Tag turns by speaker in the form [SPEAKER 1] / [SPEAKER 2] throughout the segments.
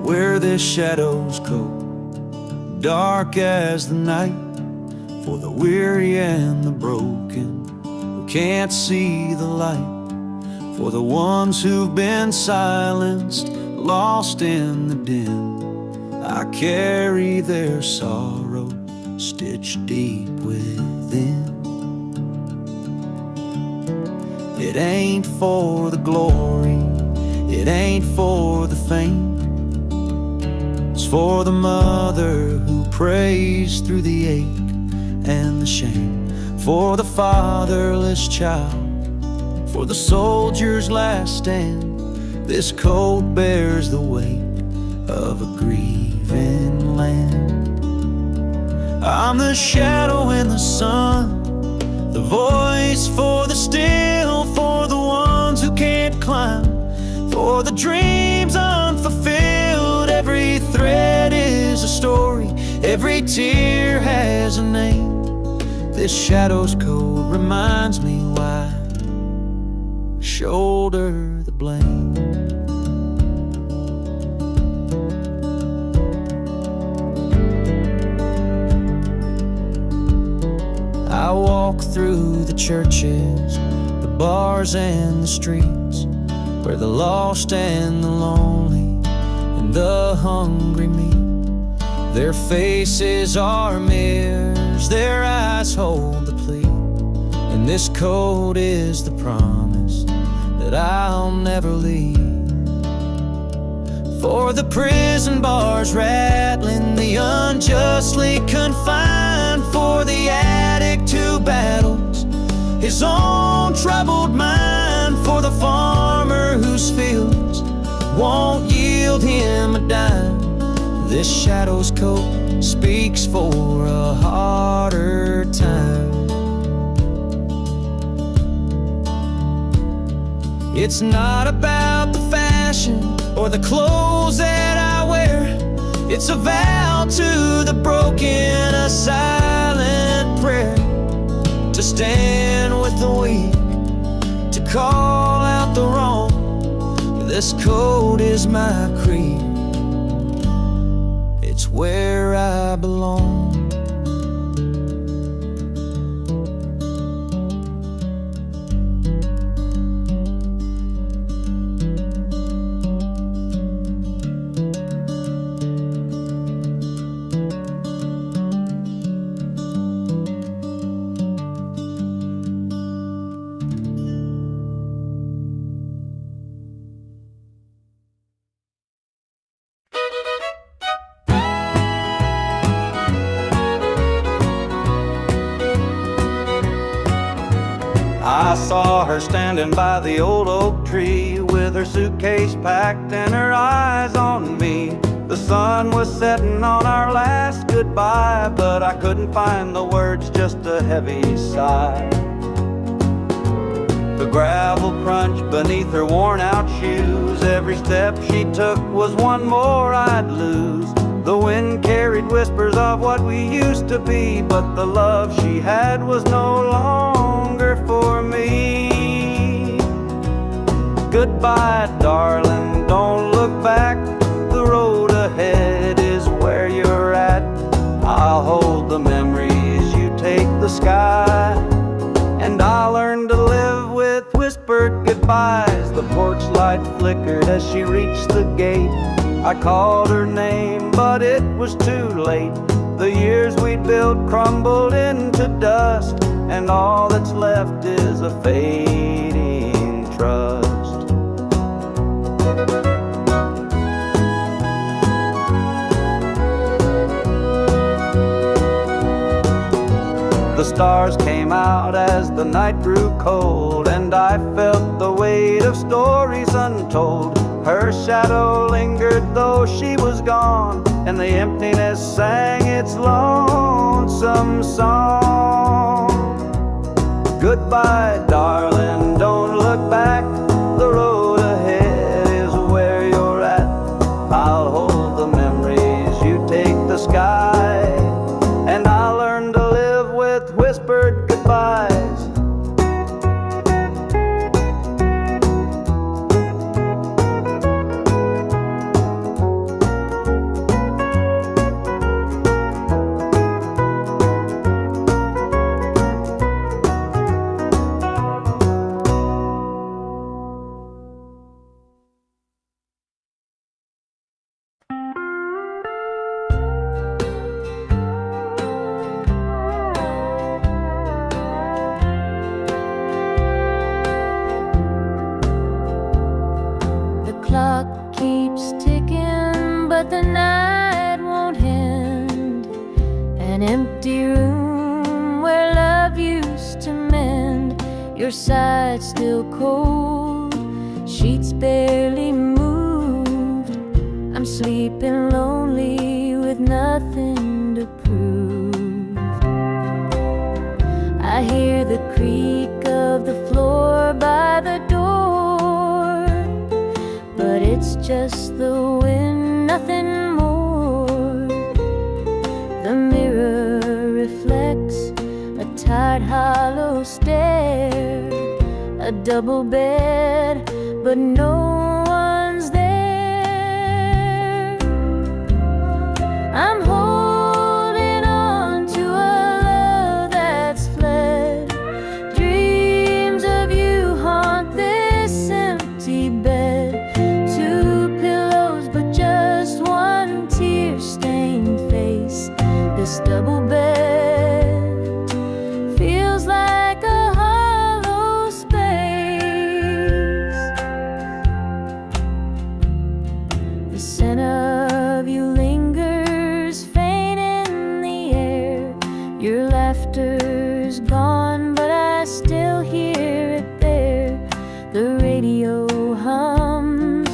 [SPEAKER 1] where the shadows go, dark as the night, for the weary and the broken who can't see the light, for the ones who've been silenced, lost in the din. I carry their sorrow stitched deep within. It ain't for the glory, it ain't for the fame. It's for the mother who prays through the ache and the shame, for the fatherless child, for the soldier's last stand. This coat bears the weight of a grieving land. I'm the shadow in the sun, the voice for the still, for the ones who can't climb, for the dreams unfulfilled. Every thread is a story, every tear has a name. This shadow's code reminds me why I shoulder the blame. I walk through the churches, the bars and the streets, where the lost and the lonely and the hungry meet. Their faces are mirrors, their eyes hold the plea, and this code is the promise that I'll never leave. For the prison bars rattling, the unjustly confined, for the addict who battles his own troubled mind, for the farmer whose fields won't yield him a dime. This shadow's coat speaks for a harder time. It's not about the fashion or the clothes that I wear. It's a vow to the broken, a silent prayer, to stand with the weak, to call out the wrong. This code is my creed, it's where I belong.
[SPEAKER 2] I saw her standing by the old oak tree, with her suitcase packed and her eyes on me. The sun was setting on our last goodbye, but I couldn't find the words, just a heavy sigh. The gravel crunched beneath her worn out shoes, every step she took was one more I'd lose. The wind carried whispers of what we used to be, but the love she had was no longer for me. Goodbye, darling, don't look back. The road ahead is where you're at. I'll hold the memories, you take the sky, and I'll learn to live with whispered goodbyes. The porch light flickered as she reached the gate. I called her name, but it was too late. The years we'd built crumbled into dust, and all that's left is a fading trust. The stars came out as the night grew cold, and I felt the weight of stories untold. Her shadow lingered though she was gone, and the emptiness sang its lonesome song. Goodbye, darling, don't look back. The road ahead is where you're at. I'll hold the memories, you take the sky, and I'll learn to live with whispered goodbyes.
[SPEAKER 3] Your side still cold, sheets barely moved. I'm sleeping lonely with nothing to prove. I hear the creak of the floor by the door, but it's just the wind, nothing more. The mirror reflects a tired, hollow stare, a double bed, but no one's there. I'm holding on to a love that's fled. Dreams of you haunt this empty bed. Two pillows, but just one tear-stained face. This double bed feels like a hollow space. The scent of you lingers faint in the air. Your laughter's gone, but I still hear it there. The radio hums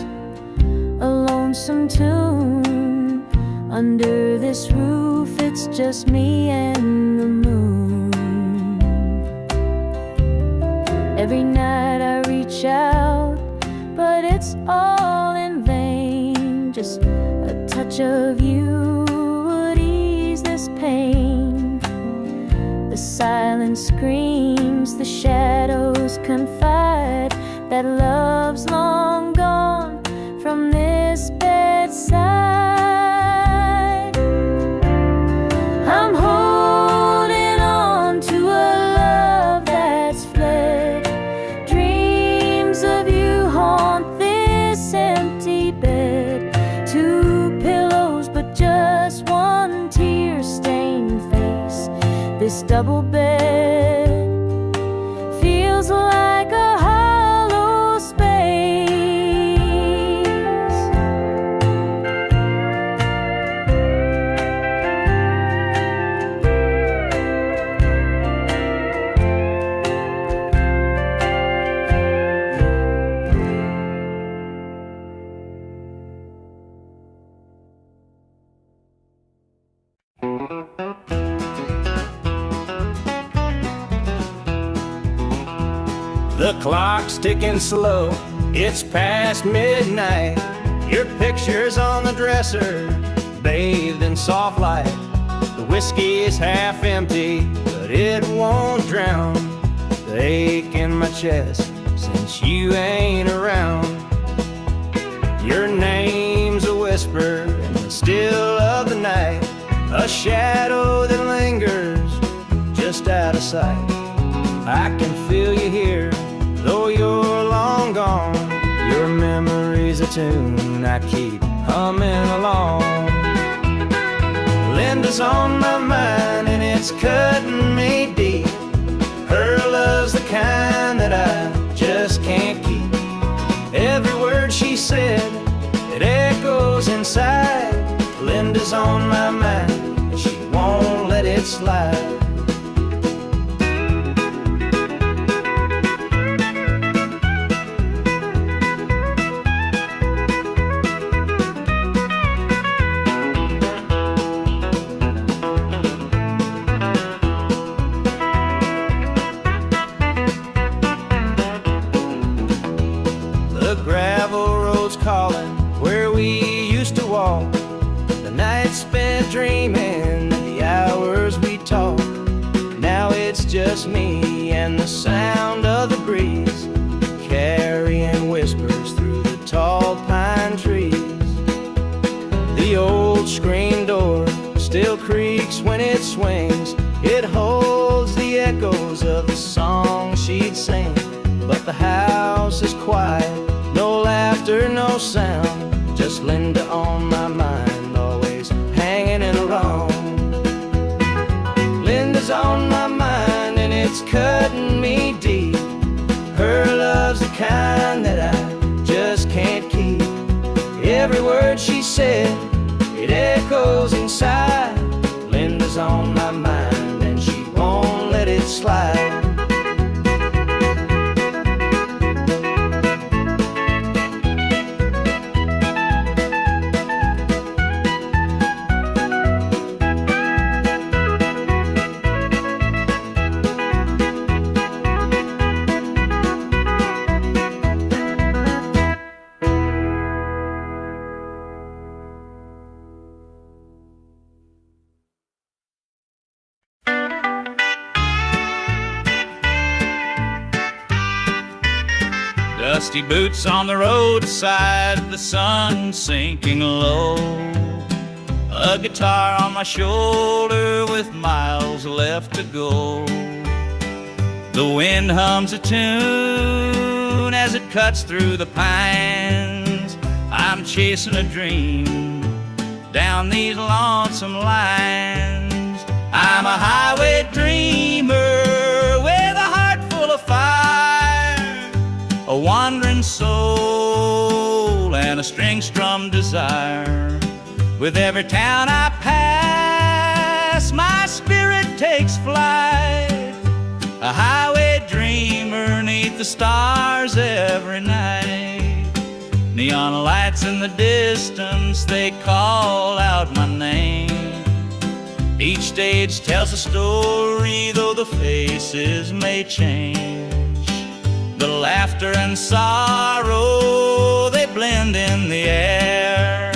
[SPEAKER 3] a lonesome tune. Under this roof, it's just me and the moon. Every night I reach out, but it's all in vain. Just a touch of you would ease this pain. The silence screams, the shadows confide that love's long gone from this bedside. I'm holding on to a love that's fled. Dreams of you haunt this empty bed. Two pillows, but just one tear-stained face. This double bed feels like a hollow space.
[SPEAKER 1] The clock's ticking slow, it's past midnight. Your picture's on the dresser, bathed in soft light. The whiskey is half empty, but it won't drown the ache in my chest since you ain't around. Your name's a whisper in the still of the night, a shadow that lingers just out of sight. I can feel you here, though you're long gone. Your memory's a tune I keep humming along. Linda's on my mind and it's cutting me deep. Her love's the kind that I just can't keep. Every word she said, it echoes inside. Linda's on my mind and she won't let it slide. Calling where we used to walk, the nights spent dreaming and the hours we talked. Now it's just me and the sound of the breeze carrying whispers through the tall pine trees. The old screen door still creaks when it swings. It holds the echoes of the song she'd sing. But the house is quiet, no laughter, no sound. Just Linda on my mind, always hanging along. Linda's on my mind and it's cutting me deep. Her love's the kind that I just can't keep. Every word she said, it echoes inside. Linda's on my mind and she won't let it slide.
[SPEAKER 4] Dusty boots on the roadside, the sun sinking low. A guitar on my shoulder with miles left to go. The wind hums a tune as it cuts through the pines. I'm chasing a dream down these lonesome lines. I'm a highway dreamer with a heart full of fire, a wandering soul and a string-strummed desire. With every town I pass, my spirit takes flight, a highway dreamer 'neath the stars every night. Neon lights in the distance, they call out my name. Each stage tells a story, though the faces may change. The laughter and sorrow, they blend in the air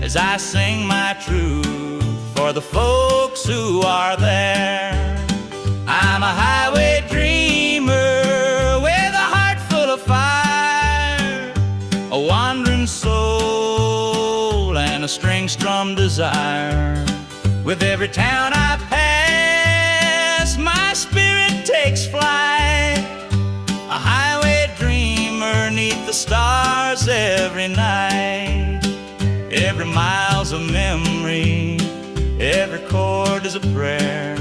[SPEAKER 4] as I sing my truth for the folks who are there. I'm a highway dreamer with a heart full of fire, a wandering soul and a string-strummed desire. With every town I pass, my spirit takes flight, a highway dreamer 'neath the stars every night. Every mile's a memory, every chord is a prayer.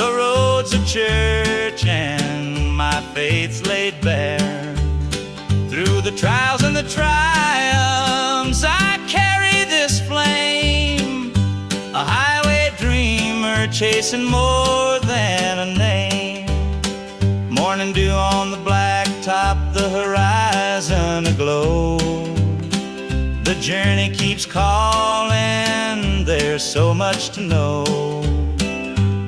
[SPEAKER 4] The road's a church and my faith's laid bare. Through the trials and the triumphs, I carry this flame, a highway dreamer chasing more than a name. Morning dew on the blacktop, the horizon aglow. The journey keeps calling, there's so much to know.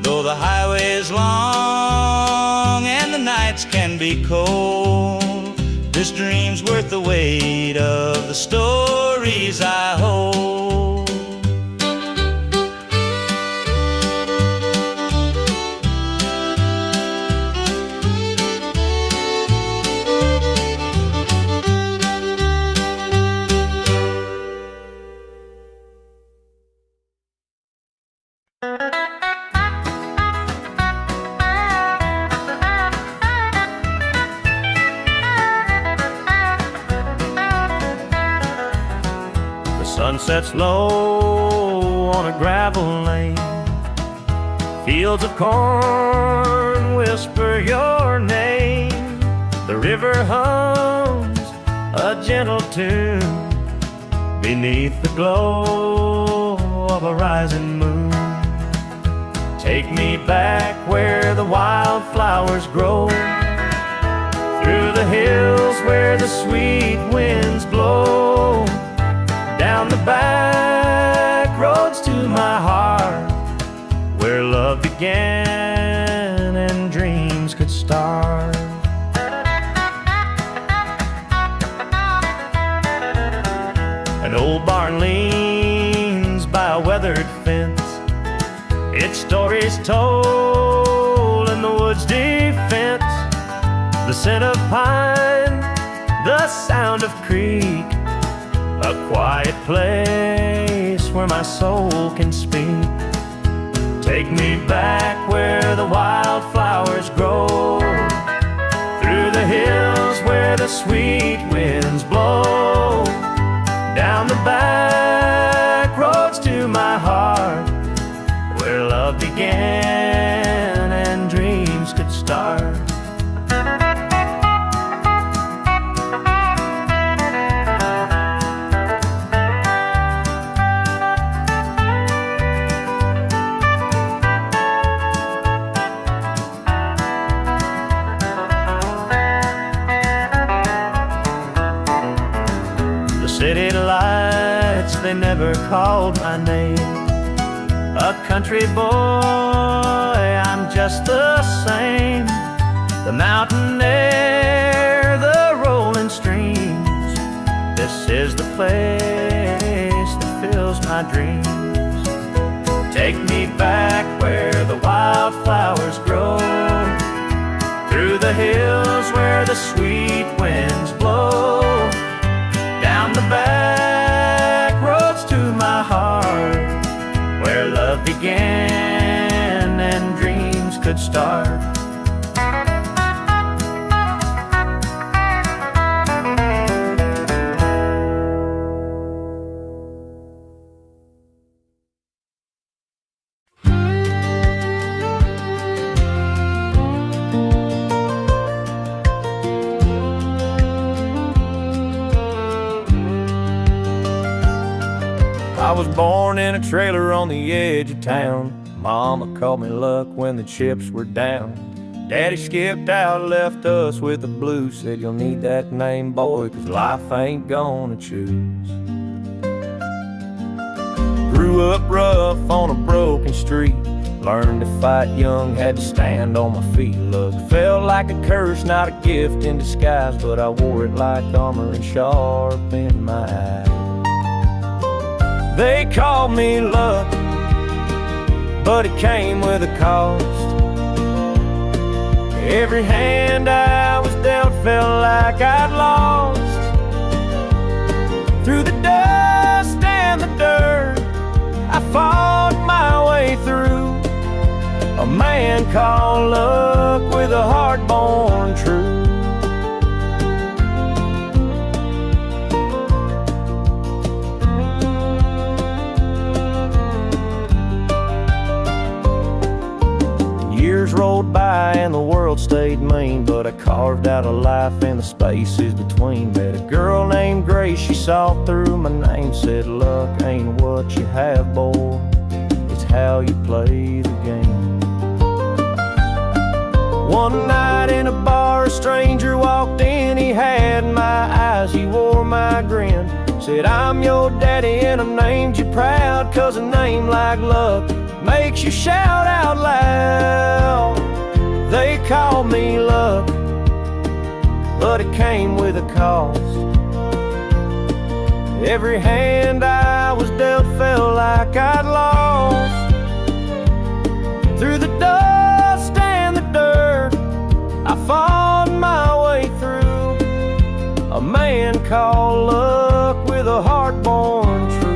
[SPEAKER 4] Though the highway is long and the nights can be cold, this dream's worth the weight of the stories I hold.
[SPEAKER 5] Sun sets low on a gravel lane. Fields of corn whisper your name. The river hums a gentle tune beneath the glow of a rising moon. Take me back where the wildflowers grow, through the hills where the sweet winds blow, down the back roads to my heart, where love began and dreams could start. An old barn leans by a weathered fence, its stories told in the woods' defense. The scent of pine, the sound of creek, a quiet place where my soul can speak. Take me back where the wildflowers grow, through the hills where the sweet winds blow, down the back roads to my heart, where love began and dreams could start. City lights, they never called my name. A country boy, I'm just the same. The mountain air, the rolling streams, this is the place that fills my dreams. Take me back where the wildflowers grow, through the hills where the sweet winds could start. I was born in a trailer on the edge of town. Mama called me luck when the chips were down. Daddy skipped out, left us with the blues. Said you'll need that name, boy, 'cause life ain't gonna choose. Grew up rough on a broken street. Learned to fight young, had to stand on my feet. Look, felt like a curse, not a gift in disguise, but I wore it like armor and sharp in my eye. They called me luck, but it came with a cost. Every hand I was dealt felt like I'd lost. Through the dust and the dirt, I fought my way through. A man called luck with a heart born true. Years rolled by and the world stayed mean, but I carved out a life in the spaces between. Met a girl named Grace, she saw through my name. Said luck ain't what you have, boy, it's how you play the game. One night in a bar, a stranger walked in. He had my eyes, he wore my grin. Said, I'm your daddy and I've named you proud, 'cause a name like luck makes you shout out loud. They called me luck, but it came with a cost. Every hand I was dealt felt like I'd lost. Through the dust and the dirt, I fought my way through. A man called luck with a heart born true.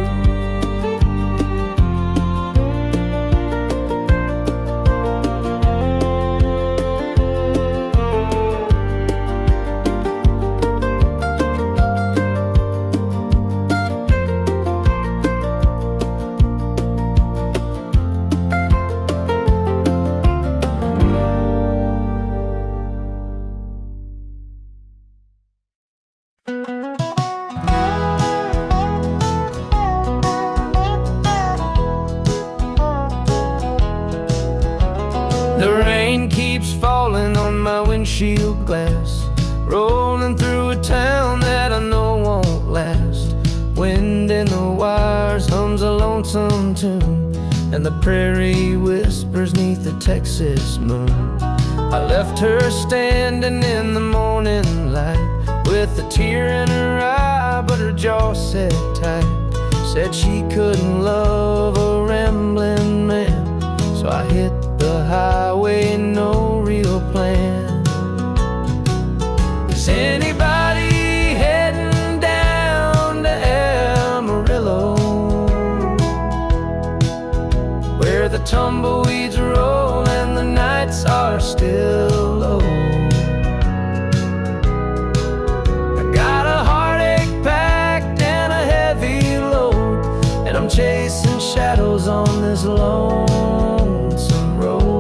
[SPEAKER 6] The rain keeps falling on my windshield glass, rolling through a town that I know won't last. Wind in the wires hums a lonesome tune, and the prairie whispers 'neath the Texas moon. I left her standing in the morning light, with a tear in her eye, but her jaw set tight. Said she couldn't love a rambling man, so I hit the highway, no real plan. Is anybody heading down to Amarillo, where the tumbleweeds roll and the nights are still low? I got a heartache packed and a heavy load, and I'm chasing shadows on this lonesome road.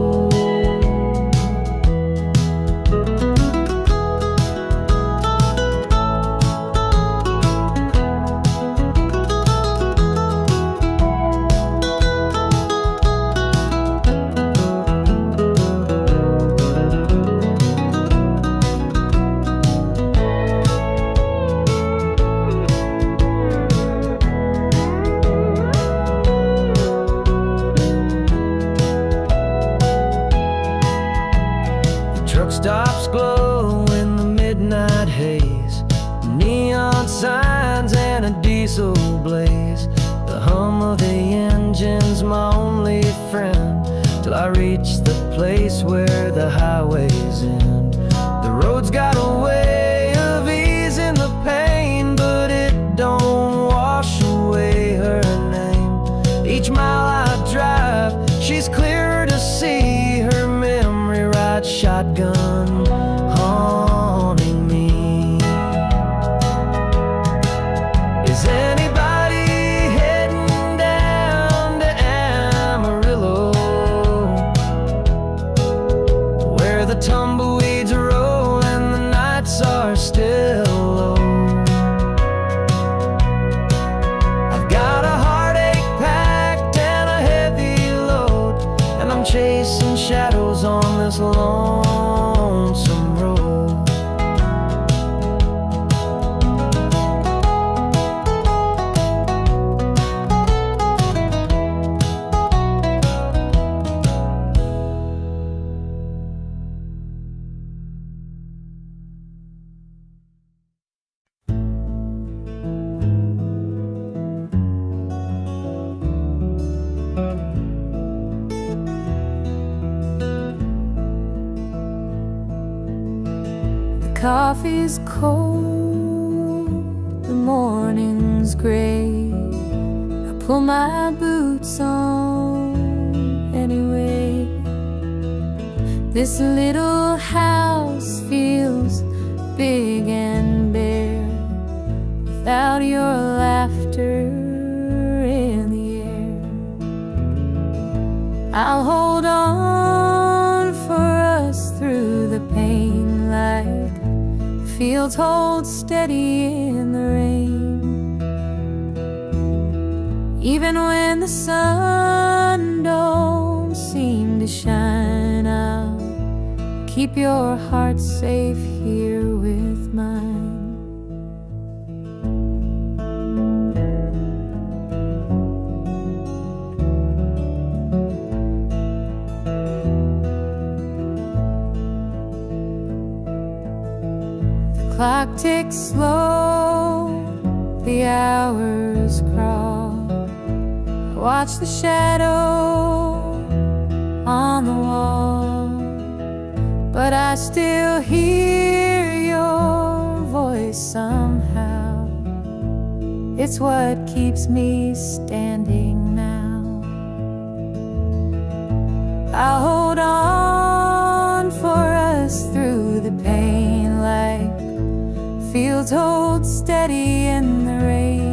[SPEAKER 6] Stops glow in the midnight haze, neon signs and a diesel blaze. The hum of the engine's my only friend, till I reach the place where the highways end. The road's got a way of easing the pain, but it don't wash away her name. Each mile I drive, she's clearer to see her memory. shotgun haunting me. Is anybody heading down to Amarillo, where the tumbleweeds roll and the nights are still low? I've got a heartache packed and a heavy load, and I'm chasing shadows on this lonesome road.
[SPEAKER 3] Coffee's cold, the morning's gray. I pull my boots on anyway. This little house feels big and bare without your laughter in the air. I'll hold on for us through the pain like fields hold steady in the rain. Even when the sun don't seem to shine, I'll keep your heart safe here with mine. Clock ticks slow, the hours crawl. I watch the shadow on the wall, but I still hear your voice somehow. It's what keeps me standing now. I'll hold on for us through the pain like fields hold steady in the rain.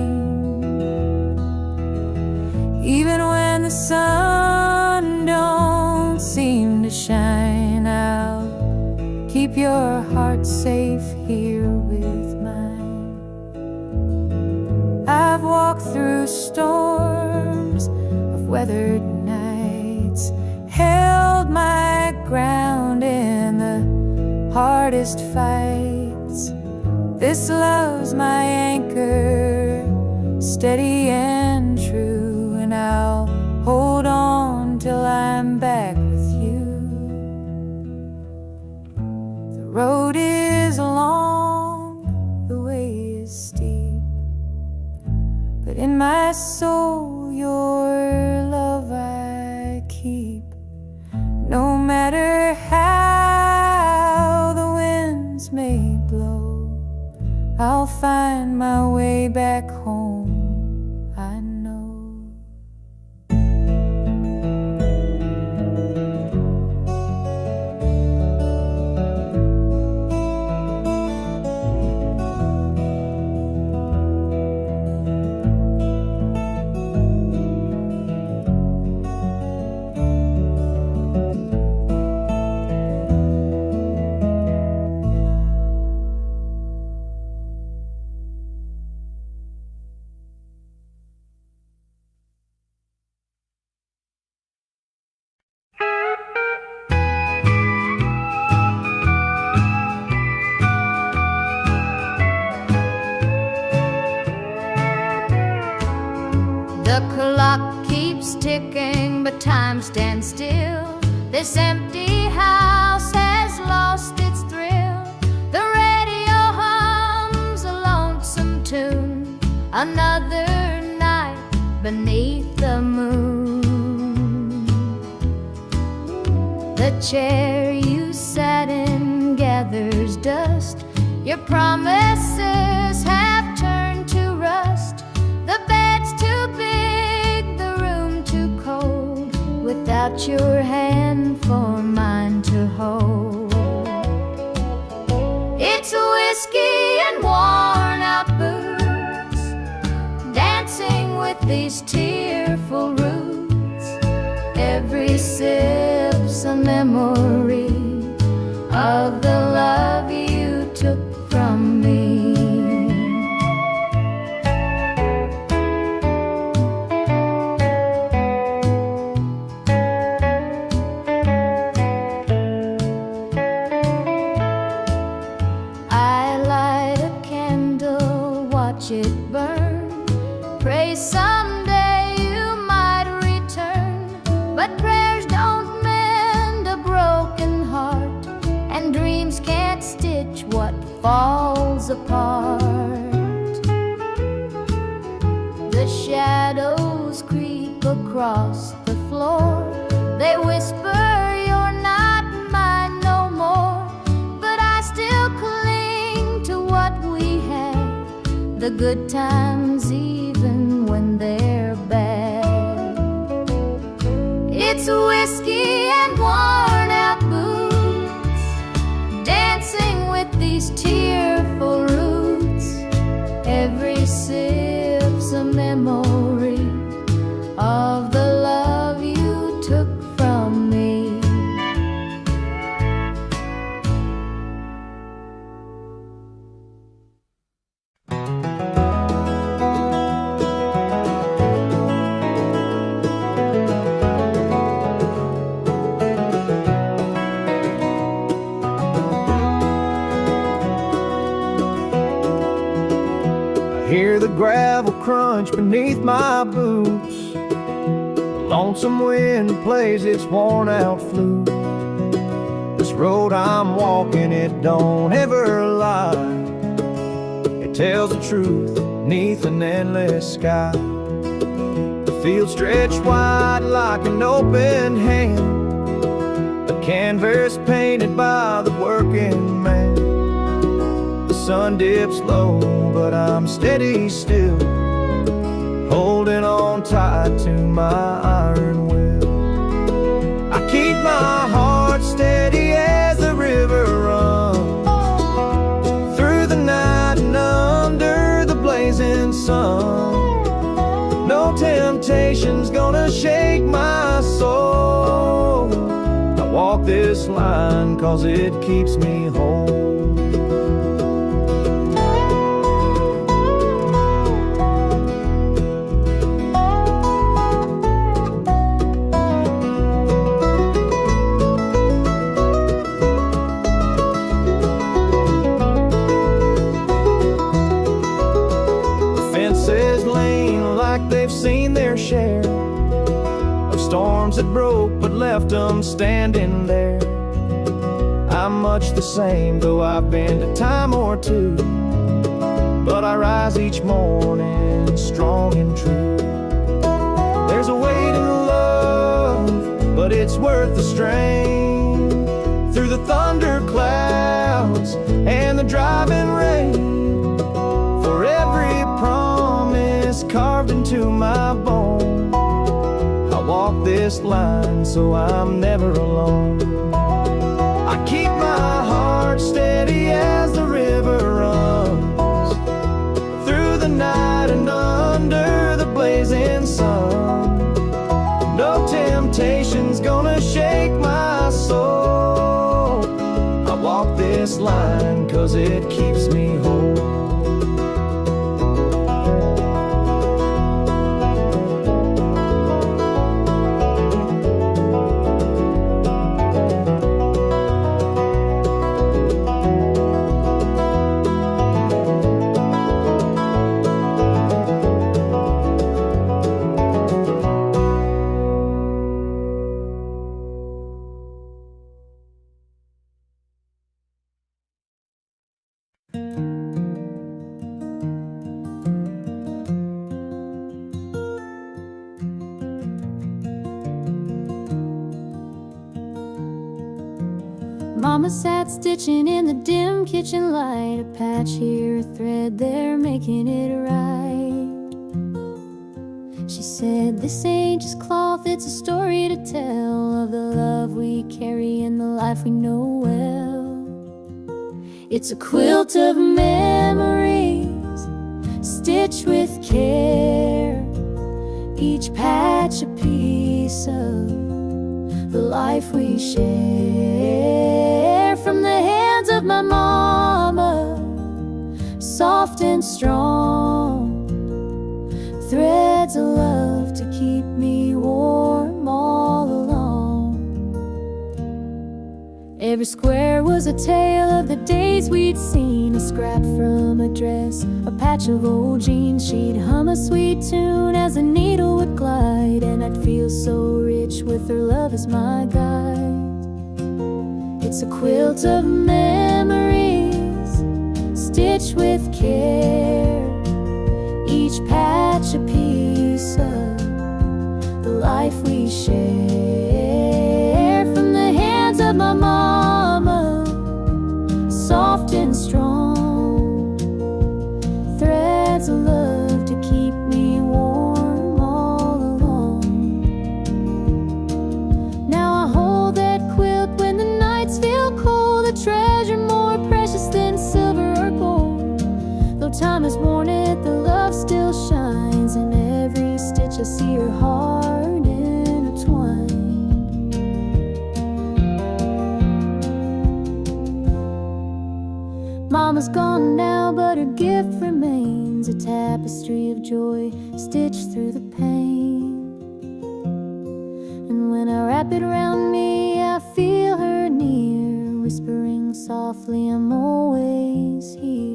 [SPEAKER 3] Even when the sun don't seem to shine, I'll keep your heart safe here with mine. I've walked through storms of weathered nights, held my ground in the hardest fights. This love's my anchor, steady and true, and I'll hold on till I'm back with you. The road is long, the way is steep, but in my soul your love I keep. No matter how the winds may blow, I'll find my way back home, I know.
[SPEAKER 7] The clock keeps ticking, but time stands still. This empty house has lost its thrill. The radio hums a lonesome tune. Another night beneath the moon. The chair you sat in gathers dust. Your promises have turned to rust. The bed's too big, the room too cold, without your hand for mine to hold. these tearful roots. Every sip's a memory of the love you took from me. I light a candle, watch it burn, pray someday you might return. But prayers don't mend a broken heart, and dreams can't stitch what falls apart. The shadows creep across the floor, they whisper you're not mine no more. But I still cling to what we had, the good times even when they're bad. It's whiskey and worn out boots, dancing with these tearful roots. Every sip's a memory of the love you took from me.
[SPEAKER 5] Hear the gravel crunch beneath my boots. The lonesome wind plays its worn out flute. This road I'm walking, it don't ever lie. It tells the truth beneath an endless sky. The field stretched wide like an open hand, a canvas painted by the working man. The sun dips low, but I'm steady still, holding on tight to my iron will. I keep my heart steady as the river runs through the night and under the blazing sun. No temptation's gonna shake my soul. I walk this line 'cause it keeps me whole. They've seen their share of storms that broke but left them standing there. I'm much the same, though I've been a time or two, but I rise each morning strong and true. There's a weight in love, but it's worth the strain. Through the thunder clouds and the driving rain, for every promise carved into my bone, I walk this line so I'm never alone. I keep my heart steady as the river runs through the night and under the blazing sun. No temptation's gonna shake my soul. I walk this line 'cause it keeps me whole.
[SPEAKER 3] Mama sat stitching in the dim kitchen light, a patch here, a thread there, making it right. She said, this ain't just cloth, it's a story to tell of the love we carry and the life we know well. It's a quilt of memories, stitched with care, each patch a piece of the life we share. From the hands of my mama, soft and strong, threads of love to keep me warm all along. Every square was a tale of the days we'd seen, a scrap from a dress, a patch of old jeans. She'd hum a sweet tune as the needle would glide, and I'd feel so rich with her love as my guide. It's a quilt of memories, stitched with care, each patch a piece of the life we share. From the hands of my mama, soft and strong, threads of love to keep me warm all along. Now I hold that quilt when the nights feel cold, a treasure more precious than silver or gold. Though time has worn it, the love still shines. In every stitch I see her heart intertwined. Mama's gone now, but her gift remains, a tapestry of joy stitched through the pain. And when I wrap it around me, I feel her near, whispering softly, I'm always here.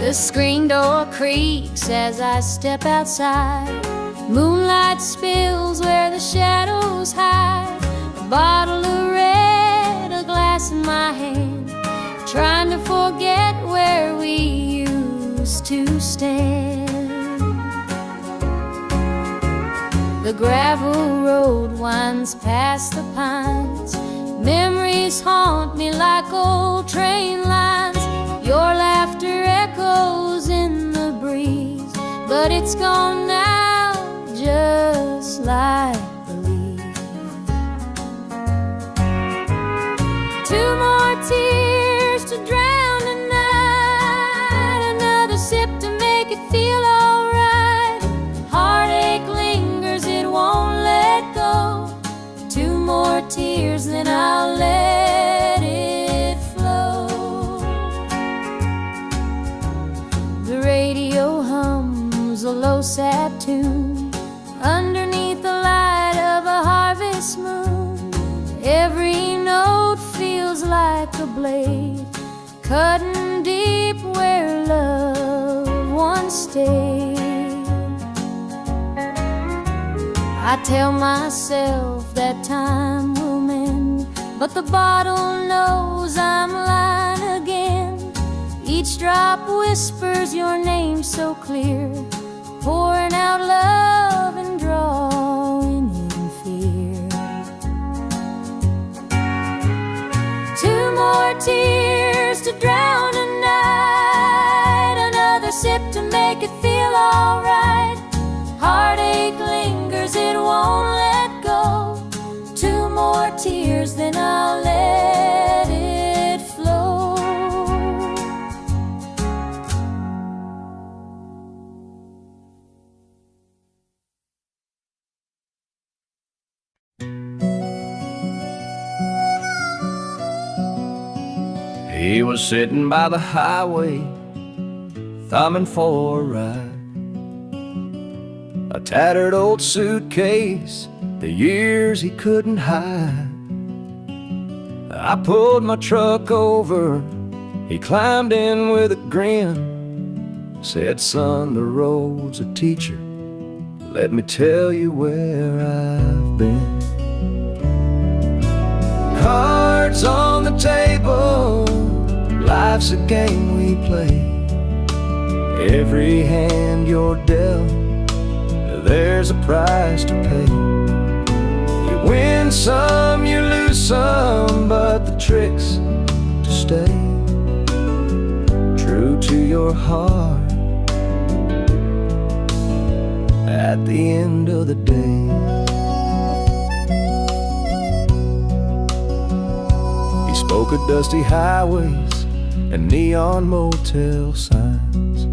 [SPEAKER 3] The screen door creaks as I step outside. Moonlight spills where the shadows hide. A bottle of red, a glass in my hand, trying to forget where we used to stand. The gravel road winds past the pines. Memories haunt me like old train lines. Your laughter echoes in the breeze, but it's gone now, just like the leaves. Two more tears to drown the night, another sip to make it feel alright. Heartache lingers, it won't let go. Two more tears, then I'll let it flow. The radio hums a low sad tune underneath the light of a harvest moon. Every note feels like a blade cutting deep where love once stayed. I tell myself that time will mend, but the bottle knows I'm lying again. Each drop whispers your name so clear, pouring out love and drawing in fear. Two more tears to drown a night, another sip to make it feel alright. Heartache lingers, it won't let go. Two more tears, then I'll let it flow.
[SPEAKER 6] He was sitting by the highway, thumbing for a ride. A tattered old suitcase, the years he couldn't hide. I pulled my truck over, he climbed in with a grin. Said, son, the road's a teacher, let me tell you where I've been. Cards on the table, life's a game we play. Every hand you're dealt, there's a price to pay. You win some, you lose some, but the trick's to stay true to your heart at the end of the day. He spoke of dusty highways and neon motel signs,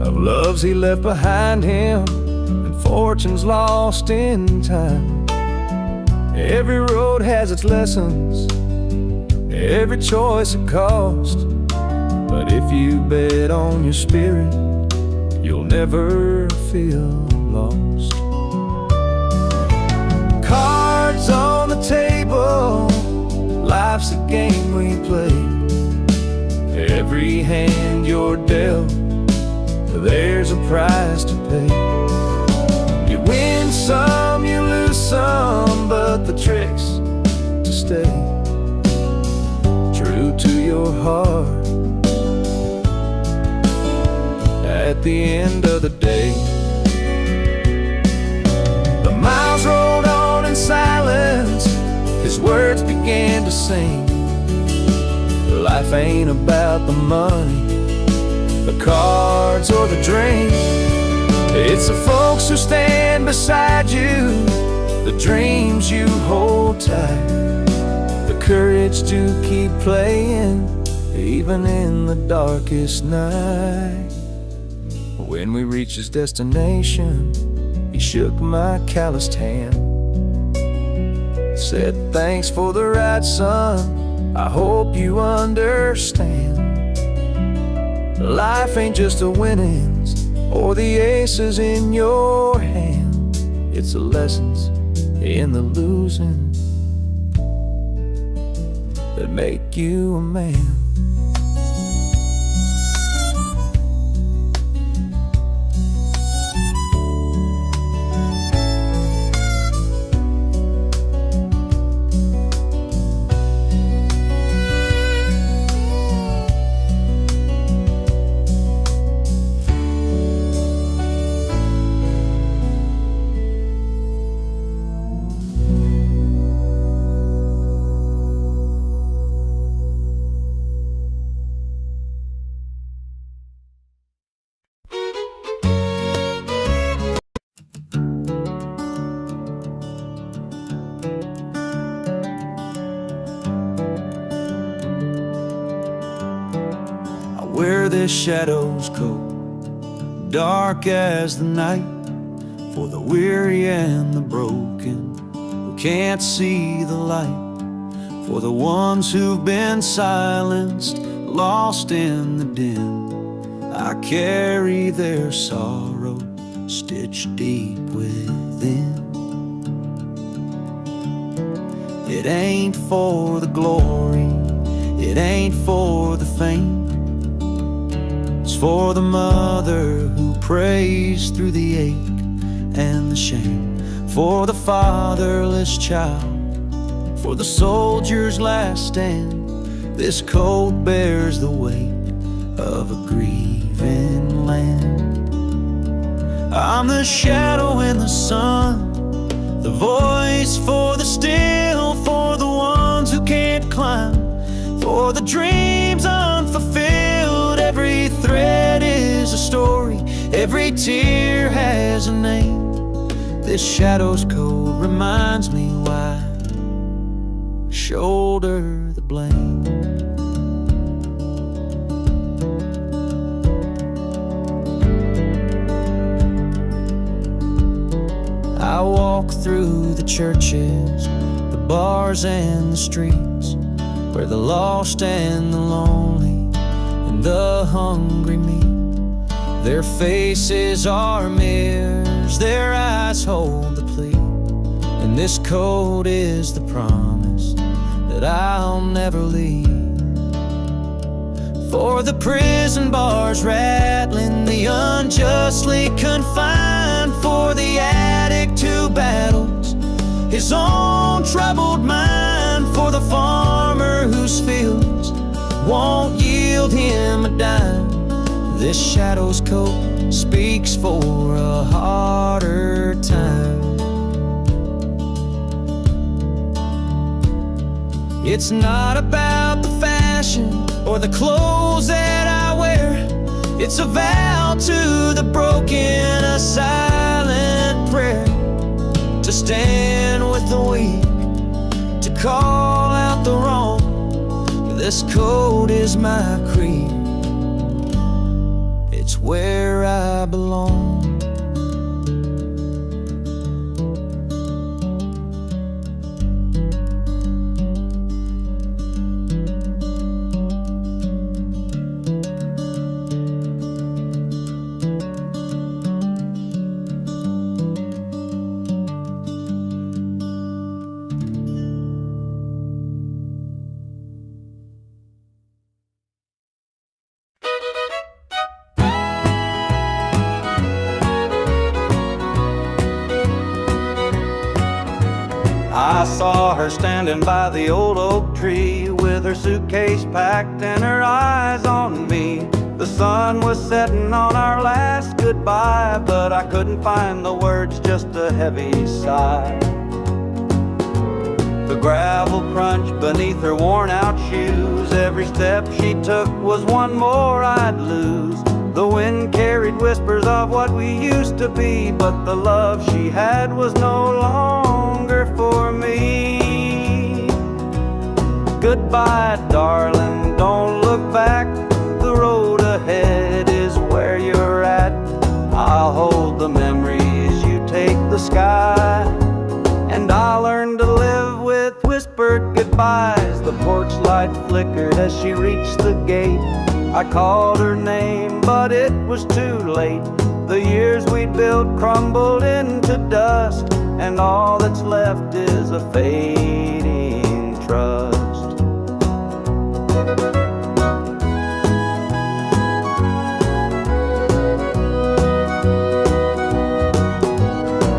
[SPEAKER 6] of loves he left behind him and fortunes lost in time. Every road has its lessons, every choice a cost, but if you bet on your spirit, you'll never feel lost. Cards on the table, life's a game we play. Every hand you're dealt, there's a price to pay. You win some, you lose some, but the trick's to stay true to your heart at the end of the day. The miles rolled on in silence, his words began to sing. Life ain't about the money, the cards or the drink. It's the folks who stand beside you, the dreams you hold tight, the courage to keep playing even in the darkest night. When we reached his destination, he shook my calloused hand, said, thanks for the ride, son, I hope you understand. Life ain't just the winnings or the aces in your hand, it's the lessons in the losing that make you a man.
[SPEAKER 1] Where the shadows go, dark as the night, for the weary and the broken who can't see the light, for the ones who've been silenced, lost in the dim. I carry their sorrow stitched deep within. It ain't for the glory, it ain't for the fame, it's for the mother who prays through the ache and the shame, for the fatherless child, for the soldier's last stand. This coat bears the weight of a grieving land. I'm the shadow in the sun, the voice for the still, for the ones who can't climb, for the dreams unfulfilled. Every thread is a story, every tear has a name. This shadow's code reminds me why I shoulder the blame. I walk through the churches, the bars and the streets, where the lost and the lonely and the hungry meet. Their faces are mirrors, their eyes hold the plea, and this code is the promise that I'll never leave. For the prison bars rattling, the unjustly confined, for the addict who battles his own troubled mind, for the farmer whose fields won't yield him a dime. This shadow's coat speaks for a harder time. It's not about the fashion or the clothes that I wear. It's a vow to the broken, a silent prayer, to stand with the weak, to call out the wrong. This code is my creed, it's where I belong.
[SPEAKER 2] I saw her standing by the old oak tree, with her suitcase packed and her eyes on me. The sun was setting on our last goodbye, but I couldn't find the words, just a heavy sigh. The gravel crunched beneath her worn-out shoes. Every step she took was one more I'd lose. The wind carried whispers of what we used to be, but the love she had was no longer for me. Goodbye, darling, don't look back. The road ahead is where you're at. I'll hold the memories, you take the sky, and I'll learn to live with whispered goodbyes. The porch light flickered as she reached the gate. I called her name, but it was too late. The years we'd built crumbled into dust, and all that's left is a fading trust.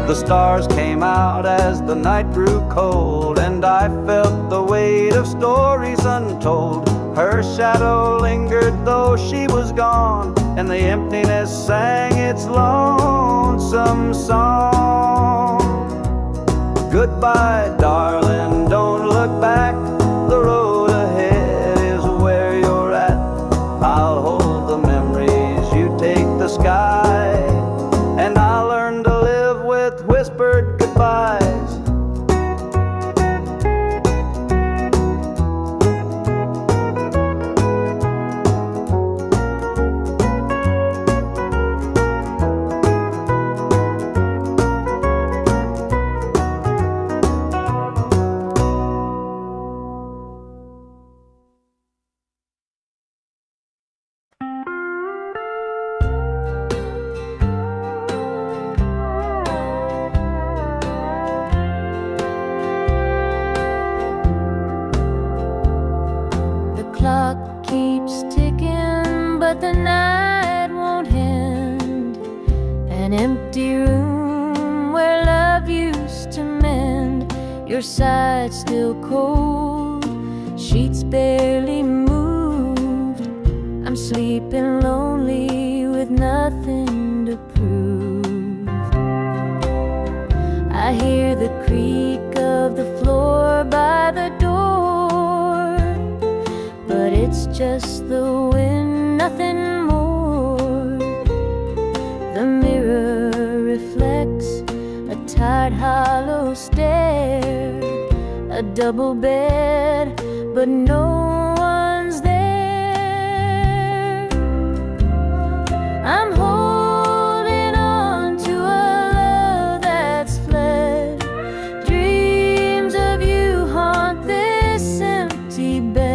[SPEAKER 2] The stars came out as the night grew cold, and I felt the weight of stories untold. Her shadow lingered though she was gone, and the emptiness sang its lonesome song. Goodbye, darling, don't look back. The road ahead is where you're at. I'll hold the memories, you take the sky, and I'll learn to live with whispered goodbyes.
[SPEAKER 3] Clock keeps ticking, but the night won't end. An empty room where love used to mend. Your side still cold, sheets barely moved. I'm sleeping lonely with nothing to prove. I hear the creak of the floor by the door, but it's just the wind, nothing more. The mirror reflects a tired, hollow stare. A double bed, but no one's there. I'm holding on to a love that's fled. Dreams of you haunt this empty bed.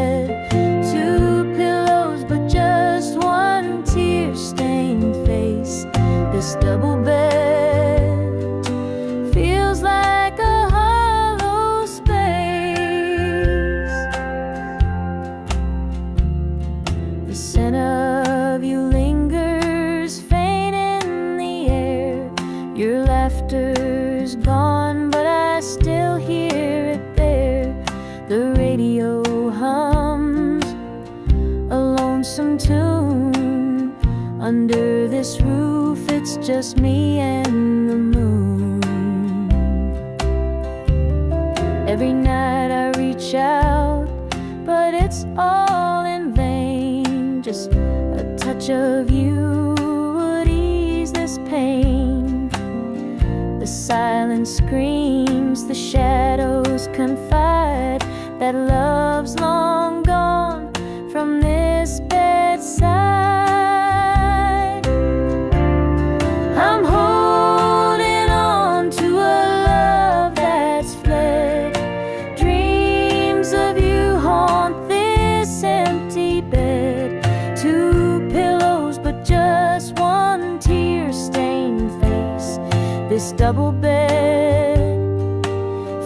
[SPEAKER 3] laughter's gone, but I still hear it there. The radio hums a lonesome tune. Under this roof it's just me and the moon. Every night I reach out, but it's all in vain. Just a touch of you would ease this pain. The silence screams, the shadows confide that love's long gone from this bedside. I'm holding on to a love that's fled. Dreams of you haunt this empty bed. Two pillows but just one tear-stained face. This double bed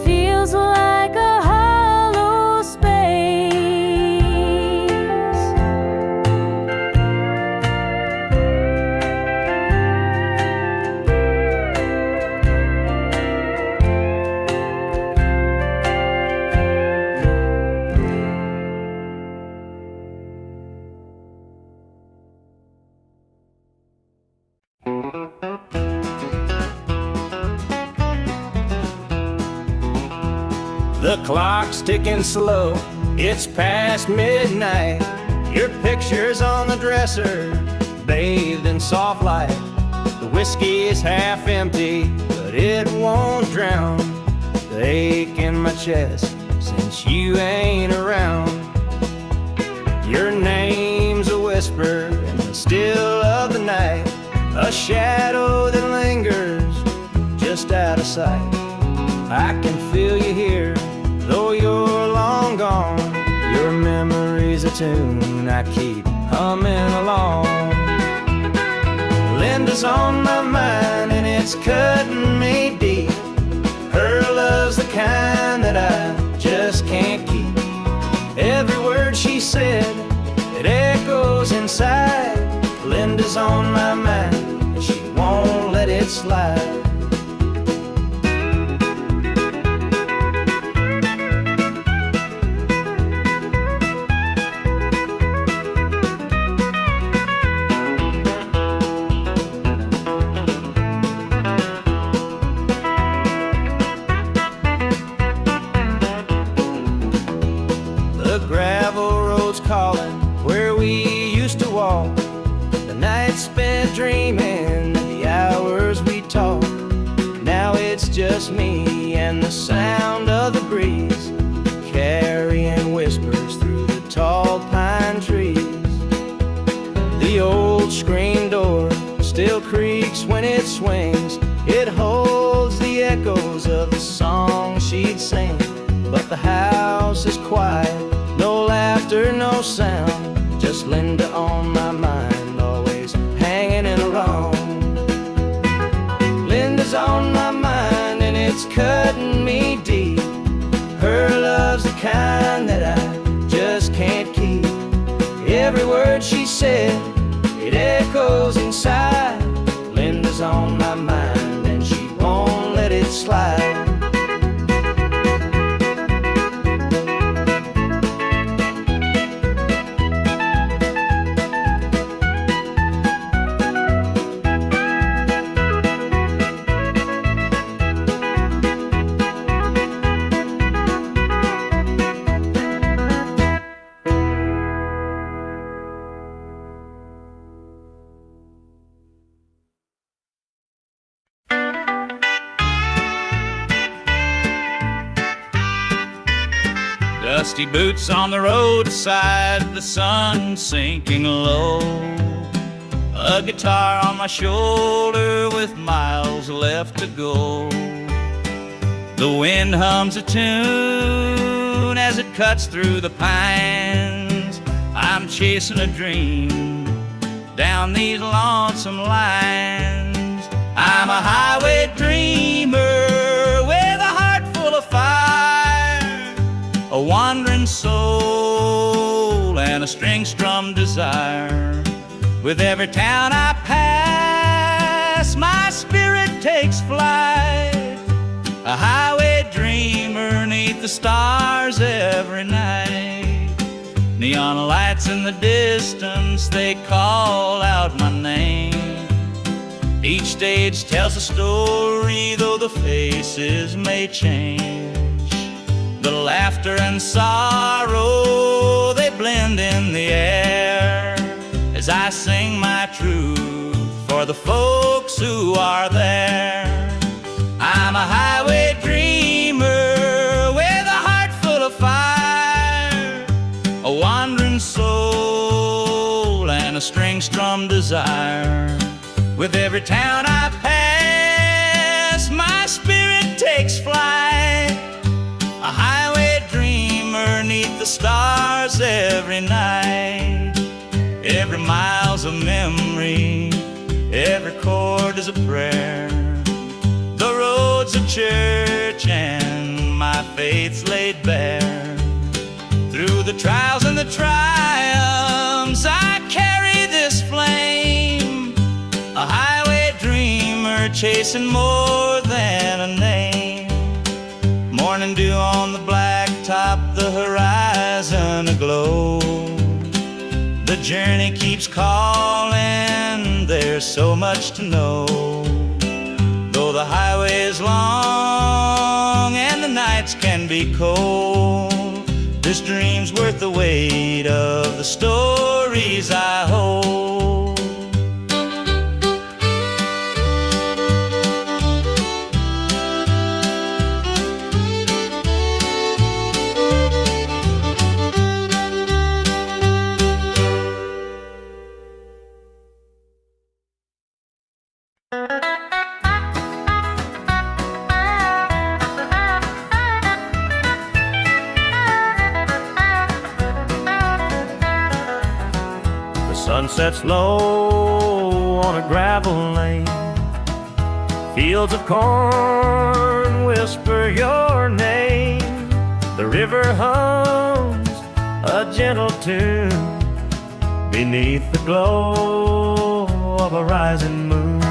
[SPEAKER 3] feels like a hollow space.
[SPEAKER 5] The clock's ticking slow, it's past midnight. Your picture's on the dresser, bathed in soft light. The whiskey is half empty, but it won't drown the ache in my chest since you ain't around. Your name's a whisper in the still of the night, a shadow that lingers just out of sight. I can feel you here, though you're long gone. Your memory's a tune I keep humming along. Linda's on my mind and it's cutting me deep. Her love's the kind that I just can't keep. Every word she said, it echoes inside. Linda's on my mind and she won't let it slide. The gravel road's calling where we used to walk. The nights spent dreaming, the hours we talked. Now it's just me and the sound of the breeze, carrying whispers through the tall pine trees. The old screen door still creaks when it swings. It holds the echoes of the song she'd sing. But the house is quiet, no laughter, no sound. Just Linda on my mind, always hanging in a wrong. Linda's on my mind and it's cutting me deep. Her love's the kind that I just can't keep. Every word she said, it echoes inside. Linda's on my mind and she won't let it slide.
[SPEAKER 4] Dusty boots on the roadside, the sun sinking low. A guitar on my shoulder with miles left to go. The wind hums a tune as it cuts through the pines. I'm chasing a dream down these lonesome lines. I'm a highway dreamer with a heart full of fire, a wandering soul and a string-strummed desire. With every town I pass, my spirit takes flight. a highway dreamer 'neath the stars every night. Neon lights in the distance, they call out my name. Each stage tells a story, though the faces may change. The laughter and sorrow, they blend in the air as I sing my truth for the folks who are there. I'm a highway dreamer with a heart full of fire, a wandering soul and a string-strummed desire. With every town I pass, my spirit takes flight, a highway dreamer 'neath the stars every night. Every mile's a memory, every chord is a prayer. The road's a church and my faith's laid bare. Through the trials and the triumphs, I carry this flame, a highway dreamer chasing more than a name. Morning dew on the blacktop, the horizon aglow. The journey keeps calling, there's so much to know. Though the highway is long and the nights can be cold, this dream's worth the weight of the stories I hold.
[SPEAKER 5] Sun sets low on a gravel lane. Fields of corn whisper your name. The river hums a gentle tune beneath the glow of a rising moon.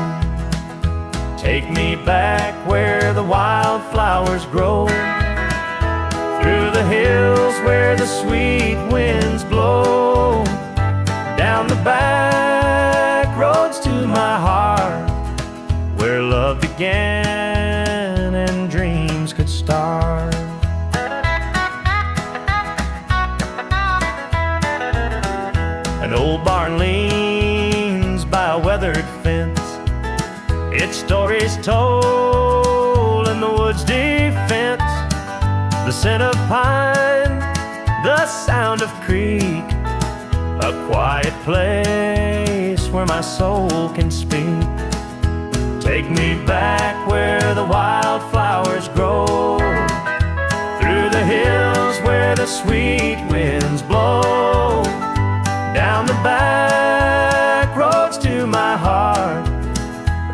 [SPEAKER 5] Take me back where the wildflowers grow, through the hills where the sweet winds blow, down the back roads to my heart, where love began and dreams could start. An old barn leans by a weathered fence, its stories told in the woods' defense. The scent of pine, the sound of creek, a quiet place where my soul can speak. Take me back where the wildflowers grow, through the hills where the sweet winds blow, down the back roads to my heart,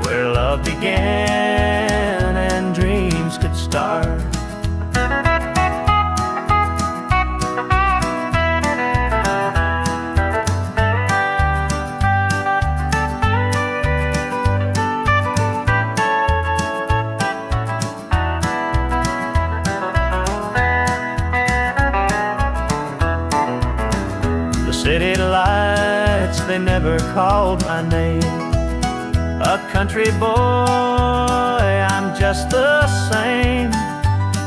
[SPEAKER 5] where love began and dreams could start. City lights, they never called my name. A country boy, I'm just the same.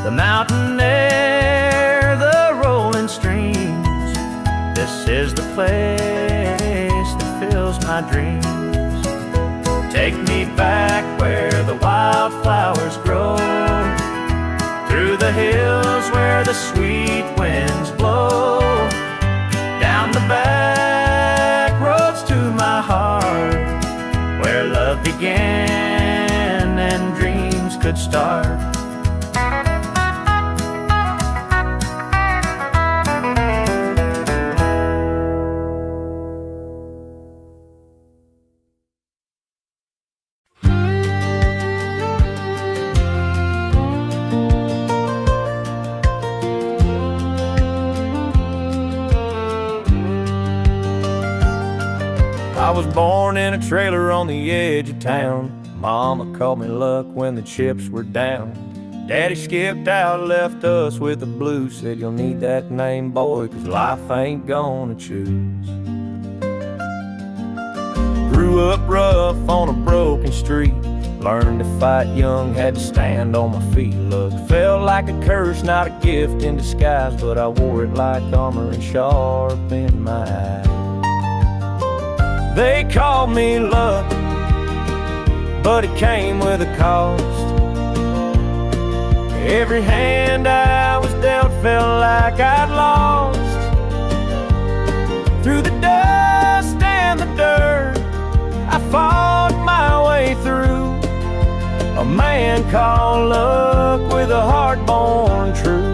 [SPEAKER 5] The mountain air, the rolling streams, this is the place that fills my dreams. Take me back where the wildflowers grow, through the hills where the sweet winds blow, down the back roads to my heart, where love began and dreams could start. I was born in a trailer on the edge of town. Mama called me luck when the chips were down. Daddy skipped out, left us with the blues. Said you'll need that name, boy, 'cause life ain't gonna choose. Grew up rough on a broken street. Learned to fight young, had to stand on my feet. Look, felt like a curse, not a gift in disguise, but I wore it like armor and sharp in my eye. They called me luck, but it came with a cost. Every hand I was dealt felt like I'd lost. Through the dust and the dirt, I fought my way through. A man called luck with a heart born true.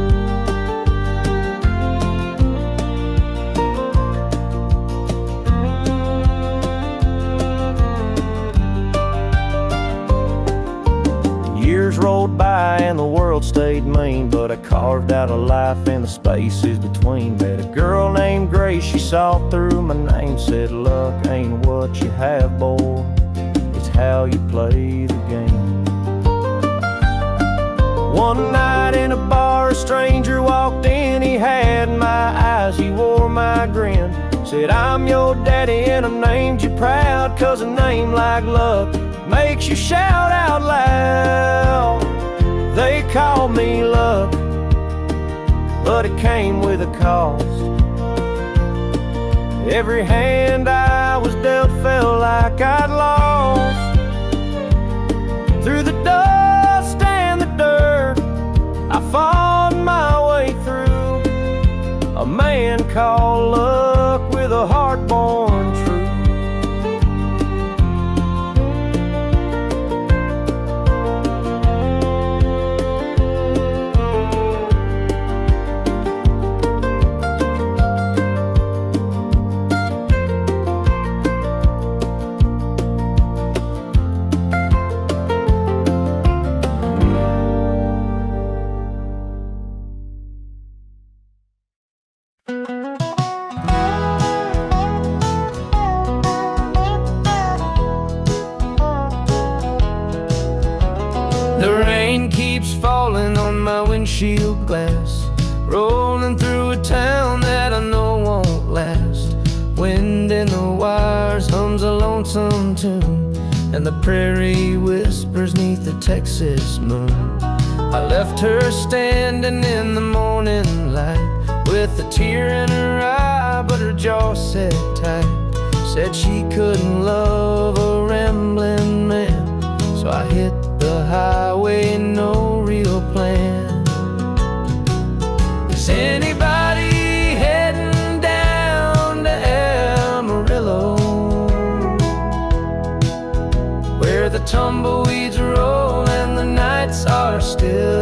[SPEAKER 5] Years rolled by and the world stayed mean, but I carved out a life in the spaces between. Met a girl named Grace, she saw through my name. Said luck ain't what you have, boy, it's how you play the game. One night in a bar, a stranger walked in. He had my eyes, he wore my grin. Said, I'm your daddy and I named you proud, 'cause a name like luck makes you shout out loud. They called me luck, but it came with a cost. Every hand I was dealt felt like I'd lost. Through the dust and the dirt, I fought my way through. A man called luck with a heart born true. Windshield glass, rolling through a town that I know won't last. Wind in the wires hums a lonesome tune, and the prairie whispers neath the Texas moon. I left her standing in the morning light, with a tear in her eye, but her jaw set tight. Said she couldn't love a rambling man, so I hit the highway, no real plan. Is anybody heading down to Amarillo, where the tumbleweeds roll and the nights are still?